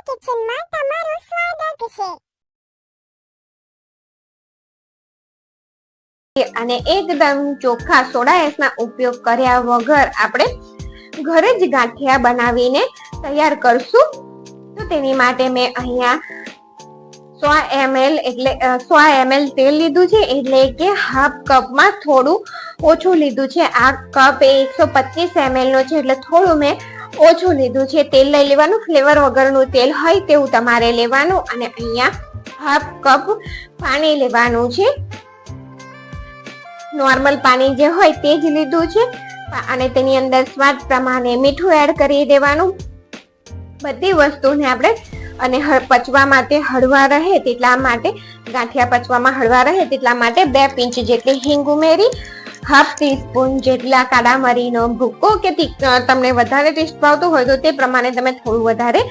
કિચનમાં તમારું સ્વાગત છે અને એકદમ ચોખ્ખા સોડા એસના ઉપયોગ કર્યા વગર આપણે ઘરે જ ગાંઠિયા બનાવીને તૈયાર કરશું। તો તેની માટે મેં અહીંયા 100 ml એટલે 100 ml તેલ લીધું છે, એટલે કે હાફ કપમાં થોડું ઓછું લીધું છે। આ કપ 125 ml નો છે, એટલે થોડું મેં ઓછું લીધું છે। તેલ લઈ લેવાનું, ફ્લેવર વગરનું તેલ હોય તેવું તમારે લેવાનું। અને અહીંયા હાફ કપ પાણી લેવાનું છે, નોર્મલ પાણી જે હોય તે જ લીધું છે। અને તેની અંદર સ્વાદ પ્રમાણે મીઠું એડ કરી દેવાનું। બધી વસ્તુને આપણે અને પચવા માટે હળવા રહે તેટલા માટે, ગાંઠિયા પચવામાં હળવા રહે તેટલા માટે 2 પિંચ જેટલી હિંગ ઉમેરી, હાફ ટીસ્પૂન જેટલા કાળા મરીનો ભૂકો કે તમને વધારે ટેસ્ટ ભાવતો હોય તો તે પ્રમાણે તમે થોડું વધારે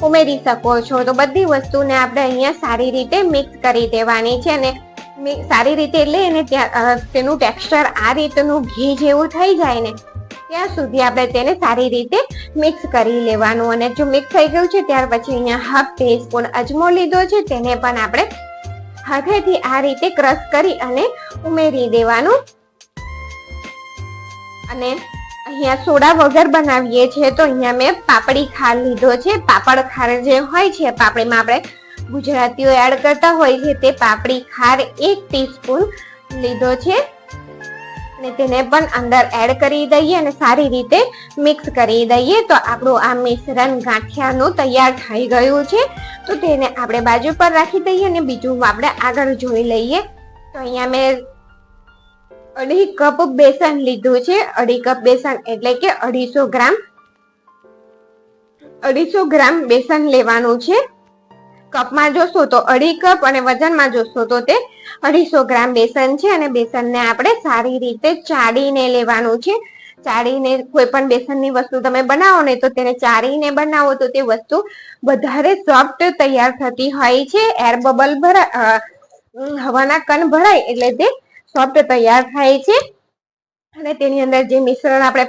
ઉમેરી શકો છો। તો બધી વસ્તુને આપણે અહીંયા સારી રીતે મિક્સ કરી દેવાની છે। અને સારી રીતે એટલે એને તેનું ટેક્સચર આ રીતનું ઘી જેવું થઈ જાય ને ત્યાં સુધી આપણે તેને સારી રીતે મિક્સ કરી લેવાનું। અને જો મિક્સ થઈ ગયું છે ત્યાર પછી અહીંયા હાફ ટીસ્પૂન અજમો લીધો છે, તેને પણ આપણે હાથેથી આ રીતે ક્રશ કરી અને ઉમેરી દેવાનું। અને અહીંયા સોડા વગર બનાવીએ છીએ તો અહીંયા મેં પાપડી ખાર લીધો છે। પાપડ ખાર જે હોય છે, પાપડીમાં આપણે ગુજરાતીઓ એડ કરતા હોય છે તે પાપડી ખાર 1 ટીસ્પૂન લીધો છે, અને તેને પણ અંદર એડ કરી દઈએ અને સારી રીતે મિક્સ કરી દઈએ। તો આપણું આ મિશ્રણ ગાંઠિયાનું તૈયાર થઈ ગયું છે। તો તેને આપણે બાજુ પર રાખી દઈએ અને બીજું આપણે આગળ જોઈ લઈએ। તો અહીંયા મેં 2.5 કપ બેસન લીધું છે। 2.5 કપ બેસન એટલે કે 250 ગ્રામ બેસન લેવાનું છે। કપમાં જોશો તો 2.5 કપ અને વજનમાં જોશો તો તે 250 ગ્રામ બેસન છે। અને બેસનને આપણે સારી રીતે ચાળીને લેવાનું છે। ચાળીને કોઈ પણ બેસનની વસ્તુ તમે બનાવો ને તો તેને ચાળીને બનાવો તો તે વસ્તુ વધારે સોફ્ટ તૈયાર થતી હોય છે। એર બબલ હવાના કણ ભરાય એટલે તે સોફ્ટ તૈયાર થાય છે। અને તેની અંદર જે મિશ્રણ આપણે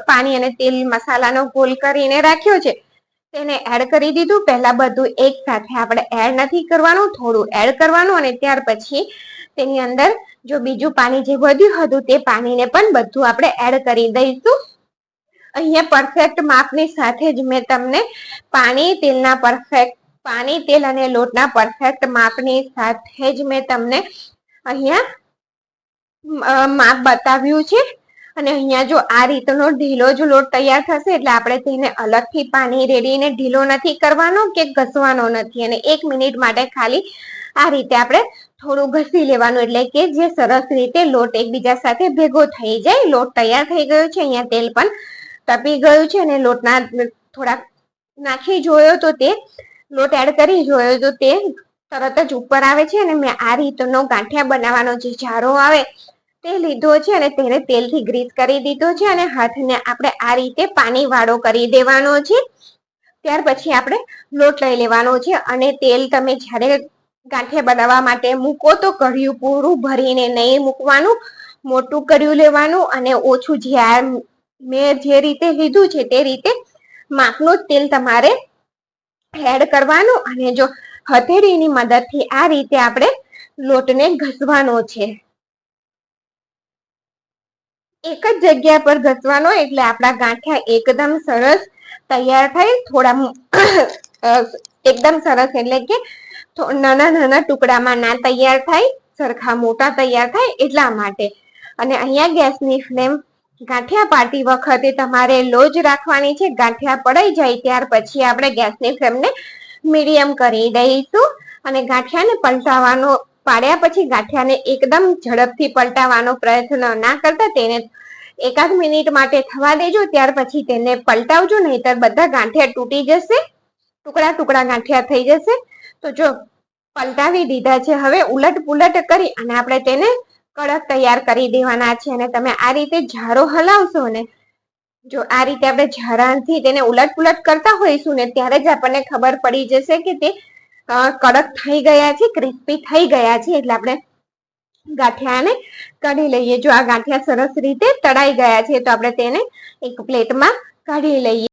પાણી અને તેલ મસાલાનો ગોલ કરીને રાખ્યો છે તેને એડ કરી દીધું। પહેલા બધું એક સાથે આપણે એડ નથી કરવાનું, થોડું એડ કરવાનું અને ત્યાર પછી તેની અંદર જો બીજું પાણી જે વધ્યું હતું તે પાણીને પણ બધું આપણે એડ કરી દઈશું। અહીંયા પરફેક્ટ માપની સાથે જ મેં તમને પાણી, તેલ અને લોટના પરફેક્ટ માપની સાથે જ મેં તમને અહીંયા માપ બતાવ્યું છે। અને અહીંયા જો આ રીતનો ઢીલો જ લોટ તૈયાર થશે એટલે આપણે તેને અલગથી પાણી રેડીને ઢીલો નથી કરવાનો કે ઘસવાનો નથી। અને 1 મિનિટ માટે ખાલી આ રીતે આપણે થોડું ઘસી લેવાનું, એટલે કે જે સરસ રીતે લોટ એકબીજા સાથે ભેગો થઈ જાય। લોટ તૈયાર થઈ ગયો છે, અહીંયા તેલ પણ તપી ગયું છે અને લોટના થોડાક નાખી જોયો તો તે લોટ એડ કરી જોયો તો તે તરત જ ઉપર આવે છે। અને મેં આ રીતનો ગાંઠિયા બનાવવાનો જે જારો આવે તે લીધો છે અને તેને તેલથી ગ્રીસ કરી દીધો છે। અને હાથને આપણે આ રીતે પાણી વાળો કરી દેવાનો છે। ત્યાર પછી આપણે લોટ લઈ લેવાનો છે અને તેલ તમે જ્યારે ગાંઠિયા બનાવવા માટે મૂકો તો કઢિયું પૂરું ભરીને નહીં મૂકવાનું, મોટું કઢિયું લેવાનું અને ઓછું મેં જે રીતે લીધું છે તે રીતે માપનું તેલ તમારે એડ કરવાનું। અને જો હથેળીની મદદથી આ રીતે આપણે લોટને ઘસવાનો છે, એક જ જગ્યા પર ઘસવાનો, એટલે આપણા ગાંઠિયા એકદમ સરસ તૈયાર થાય। એકદમ સરસ એટલે કે નાના નાના ટુકડામાં ના તૈયાર થાય, સરખા મોટા તૈયાર થાય એટલા માટે। અને અહીંયા ગેસની ફ્લેમ ગાંઠિયા પાડતી વખતે તમારે લો જ રાખવાની છે। ગાંઠિયા પડાઈ જાય ત્યાર પછી આપણે ગેસની ફ્લેમને મીડિયમ કરી દઈશું। અને ગાંઠિયાને પાડ્યા પછી ગાંઠિયાને એકદમ ઝડપથી પલટાવવાનો પ્રયત્ન ના કરતા તેને 1 મિનિટ માટે થવા દેજો, ત્યાર પછી તેને પલટાવજો, નહીતર બધા ગાંઠિયા તૂટી જશે, ટુકડા ટુકડા ગાંઠિયા થઈ જશે। તો જો પલટાવી દીધા છે, હવે ઉલટ પુલટ કરી અને આપણે તેને કડક તૈયાર કરી દેવાના છે। અને તમે આ રીતે જારો હલાવશો ને, જો આ રીતે આપણે જારાથી તેને ઉલટ પુલટ કરતા હોઈશું ને ત્યારે જ આપણને ખબર પડી જશે કે તે કડક થઈ ગયા છે, ક્રિસ્પી થઈ ગયા છે। એટલે આપણે ગાંઠિયાને કાઢી લઈએ। જો આ ગાંઠિયા સરસ રીતે તળાઈ ગયા છે તો આપણે તેને એક પ્લેટમાં કાઢી લઈએ।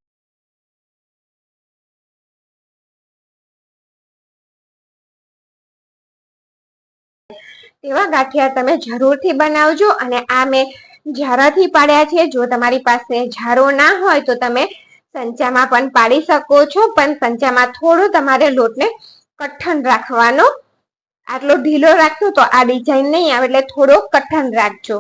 તેવા ગાંઠિયા તમે જરૂરથી બનાવજો. અને આ મેં ઝારાથી પાડ્યા છે. જો તમારી પાસે ઝારો ના હોય તો તમે સંચામાં પણ પાડી શકો છો, પણ સંચામાં થોડું તમારે લોટને કઠણ રાખવાનો. આટલો ઢીલો રાખશો તો આ ડિઝાઇન નહીં આવે, એટલે થોડો કઠણ રાખજો.